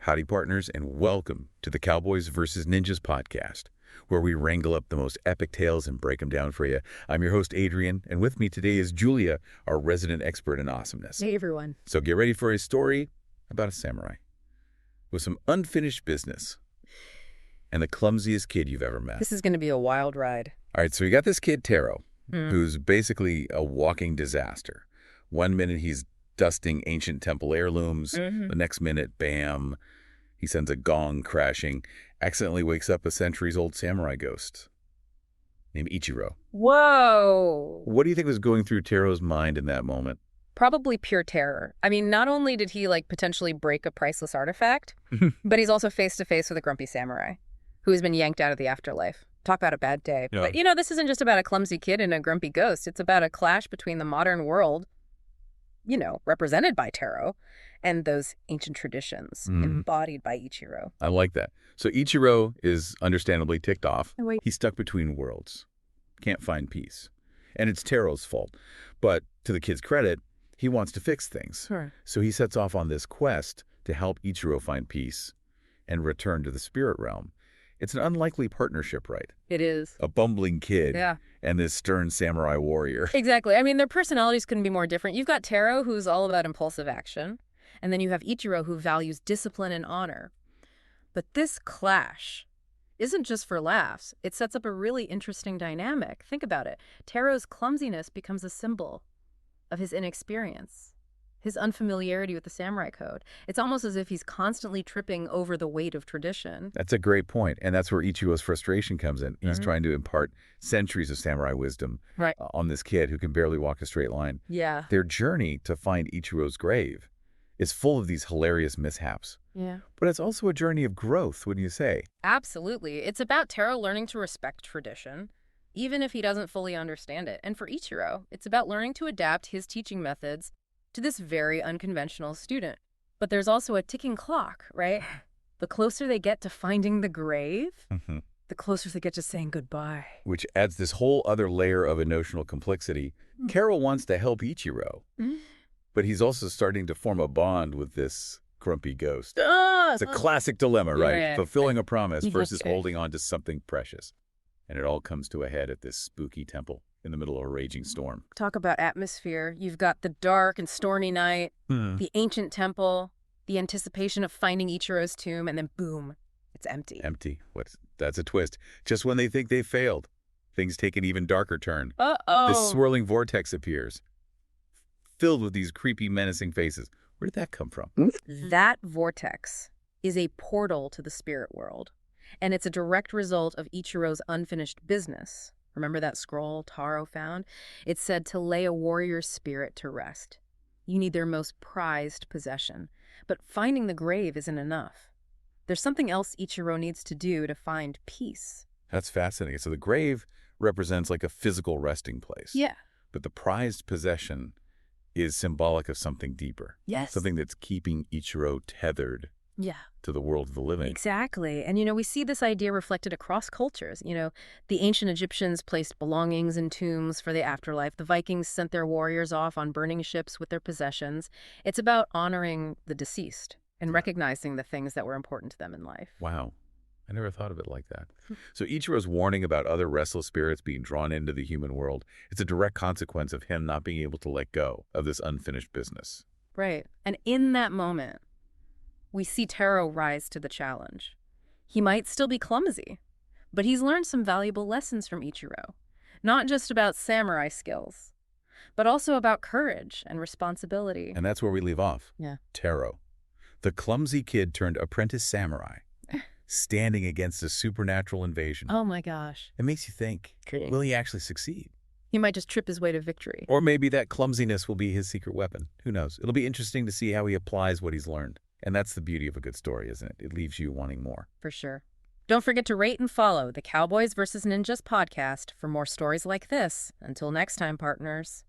Howdy, partners, and welcome to the Cowboys Versus Ninjas podcast, where we wrangle up the most epic tales and break them down for you. I'm your host, Adrian, and with me today is Julia, our resident expert in awesomeness. Hey, everyone. So get ready for a story about a samurai with some unfinished business and the clumsiest kid you've ever met. This is going to be a wild ride. All right, so you got this kid, Taro, who's basically a walking disaster. One minute he's dusting ancient temple heirlooms. The next minute, bam, he sends a gong crashing, accidentally wakes up a centuries-old samurai ghost named Ichiro. Whoa! What do you think was going through Taro's mind in that moment? Probably pure terror. I mean, not only did he, potentially break a priceless artifact, but he's also face-to-face with a grumpy samurai who has been yanked out of the afterlife. Talk about a bad day. Yeah. But, this isn't just about a clumsy kid and a grumpy ghost. It's about a clash between the modern world, represented by Taro, and those ancient traditions embodied by Ichiro. I like that. So Ichiro is understandably ticked off. Oh, wait. He's stuck between worlds. Can't find peace. And it's Taro's fault. But to the kid's credit, he wants to fix things. Sure. So he sets off on this quest to help Ichiro find peace and return to the spirit realm. It's an unlikely partnership, right? It is. A bumbling kid Yeah. and this stern samurai warrior. Exactly. I mean, their personalities couldn't be more different. You've got Taro, who's all about impulsive action, and then you have Ichiro, who values discipline and honor. But this clash isn't just for laughs. It sets up a really interesting dynamic. Think about it. Taro's clumsiness becomes a symbol of his inexperience, his unfamiliarity with the samurai code. It's almost as if he's constantly tripping over the weight of tradition. That's a great point. And that's where Ichiro's frustration comes in. He's trying to impart centuries of samurai wisdom on this kid who can barely walk a straight line. Yeah. Their journey to find Ichiro's grave is full of these hilarious mishaps. Yeah. But it's also a journey of growth, wouldn't you say? Absolutely. It's about Taro learning to respect tradition, even if he doesn't fully understand it. And for Ichiro, it's about learning to adapt his teaching methods to this very unconventional student. But there's also a ticking clock, right? The closer they get to finding the grave, the closer they get to saying goodbye. Which adds this whole other layer of emotional complexity. Carol wants to help Ichiro, but he's also starting to form a bond with this grumpy ghost. It's a classic dilemma, right? Yeah. Fulfilling a promise versus Okay. holding on to something precious. And it all comes to a head at this spooky temple in the middle of a raging storm. Talk about atmosphere. You've got the dark and stormy night, the ancient temple, the anticipation of finding Ichiro's tomb, and then boom, it's empty. Empty. That's a twist. Just when they think they've failed, things take an even darker turn. Uh-oh. This swirling vortex appears, filled with these creepy, menacing faces. Where did that come from? That vortex is a portal to the spirit world, and it's a direct result of Ichiro's unfinished business. Remember that scroll Taro found? It said to lay a warrior's spirit to rest. You need their most prized possession. But finding the grave isn't enough. There's something else Ichiro needs to do to find peace. That's fascinating. So the grave represents like a physical resting place. Yeah. But the prized possession is symbolic of something deeper. Yes. Something that's keeping Ichiro tethered Yeah. to the world of the living. Exactly. And, we see this idea reflected across cultures. The ancient Egyptians placed belongings in tombs for the afterlife. The Vikings sent their warriors off on burning ships with their possessions. It's about honoring the deceased and recognizing the things that were important to them in life. Wow. I never thought of it like that. So Ichiro's warning about other restless spirits being drawn into the human world, it's a direct consequence of him not being able to let go of this unfinished business. Right. And in that moment, we see Taro rise to the challenge. He might still be clumsy, but he's learned some valuable lessons from Ichiro. Not just about samurai skills, but also about courage and responsibility. And that's where we leave off. Yeah. Taro, the clumsy kid turned apprentice samurai, standing against a supernatural invasion. Oh my gosh. It makes you think, will he actually succeed? He might just trip his way to victory. Or maybe that clumsiness will be his secret weapon. Who knows? It'll be interesting to see how he applies what he's learned. And that's the beauty of a good story, isn't it? It leaves you wanting more. For sure. Don't forget to rate and follow the Cowboys Versus Ninjas podcast for more stories like this. Until next time, partners.